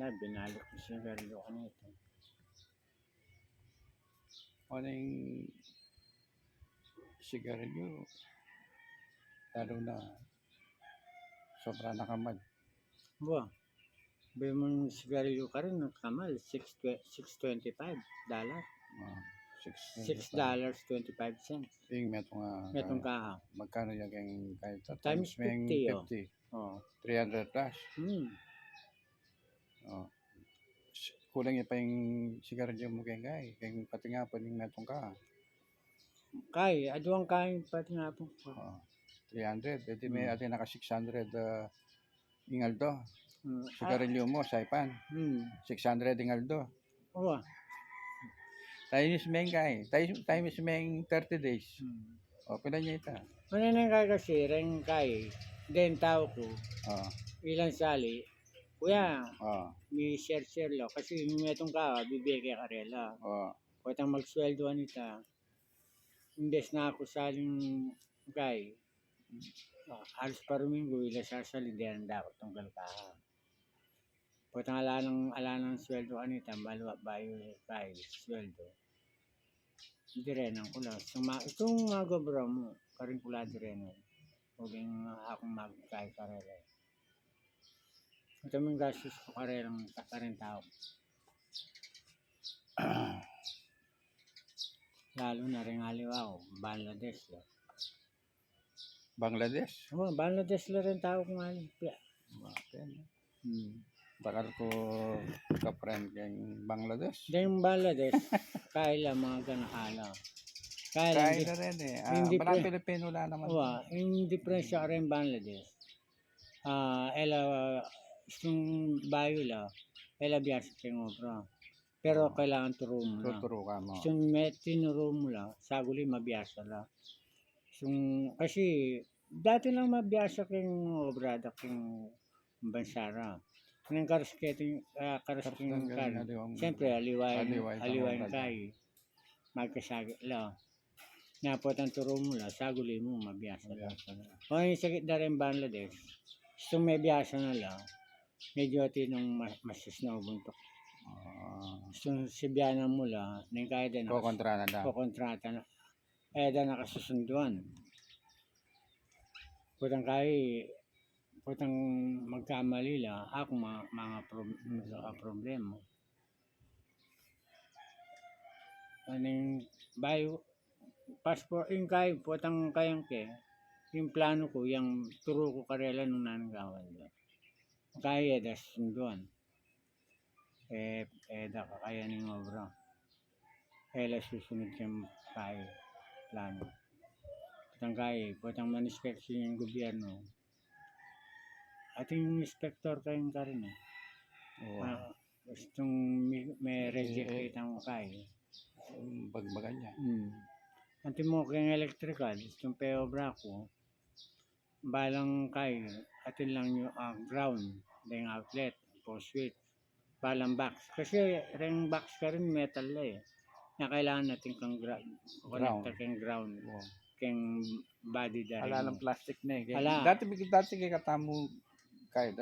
Binalot ko sigarilyo kanito. Ano yung sigarilyo, lalo na sobra nakamad. Buwa, bili mo ng sigarilyo ka rin ng kamal, $6.25. $6.25. Yung metong Metong kaha. magkano yung kahit Times 50, oh. 50. Oh. 300 plus. Oh. Kulang niya pa yung sigarilyo mo kay pati nga po yung metong kaha. Kay, aduang kain pati nga po. 300. Edi may atin naka 600 Ingaldo. Sigarilyo mo, Saipan. 600 Ingaldo. Oo. Tayo mismeng kay. Tayo mismeng 30 days. O, pila niya ita. Ano na kay kasi, rin kay, den tao ko, ilang sali, kuya, may share lo, kasi metong ka, bibigay ka rela. Pwetang magsweldo anita, imbes na ako saling kay, halos parumingo, ilang sasali, din ang dapat tunggal ka. Pwetang ala ng sweldo anita, balwa bayo kay sweldo. Hindi rin ang kula. Itong mga gobra mo, karing kula di rin. Huwing akong magkay karela. Ito yung gastos ko karelang karing tao. Lalo na rin aliw ako, Bangladesh. Bangladesh? Oo, Bangladesh na rin tao kung aliw. Bakal ko ka-friend kayong Bangladesh? Yung Bangladesh, kaya mga ganakala. Kaya na rin eh. Parang Pilipino lang naman. Oo, yung diferensya rin Bangladesh. Itong bayo la, biyasa kayong obra. Pero kailangan turo mo lang. Tuturo ka mo. Itong tinuro mo lang, saguli mabiyasa lang. Kasi dati lang mabiyasa kayong obra, kayong bansara. Nang karasketing kan. Siyempre, aliwain kayo. Magkasagit lang. Napot ang turo mo lang, saguli mo, mabiyasa lang. O yung sakit na rin Bangladesh, gusto may biyasa na lang, medyo tinong masis na ubuntok. Gusto sibiyanan mo lang, nang kaya din kukontrata na. Da nakasusunduan. Putang magkamali lang, ako mga problema. Anong bayo, passport yung kayo, putang kayang yung plano ko, yung turo ko karela nung nananggawan doon. Kaya da sunduan. Da kakaya ng obra. Kaya susunod siyang kaya plano. Putang kaya, putang man-inspeksyon yung gobyerno. At yung inspector kayong ka rin eh. Gustong may reject ang kaya. Bagbagan niya. Anti mo kayong electrical, itong peobra ko, balang kayo, atin lang yung ground, yung outlet, post switch, balang box. Kasi ring box ka rin metal eh. Na kailangan natin kang connector kang ground. Kang body dahil. Ala ng plastic na eh. Dati kay katamo kahit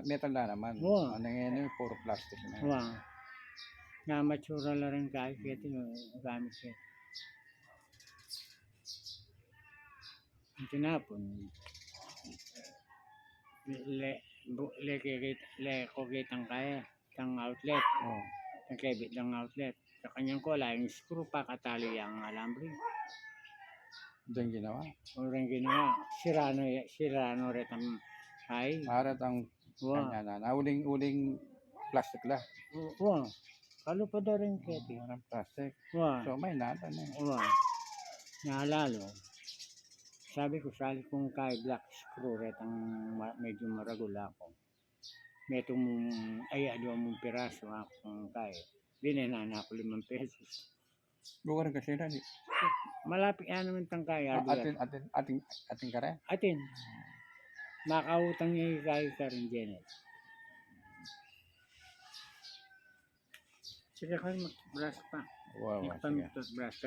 metal na naman. Ano ngayon puro plastic na. Na matura na rin kahit ito gamit siya. Ang tinapon, kukitang kaya, itang outlet, ang kebit ng outlet. Sa kanyang kula, yung screw pa katali ang alambre. Doon ginawa? O rin ginawa. Sirano rin ang ay. Arat ang kanya na. Uling plastic la. Oo. Kalo pa daw rin keti. Plastic. So may nata na eh. Naalalo. Sabi ko, sali kong kay black screw rin ang medyo maragula ko. Metong adwa mong piraso akong kay. Binenana ako 5 pesos. Bukan kasi na. Malapit yan naman tang kaya. Ating ka rin? Atin. Makautang niya kayo ka rin, Janet. Sige kayo mag-brush pa. Wow, mag-brush.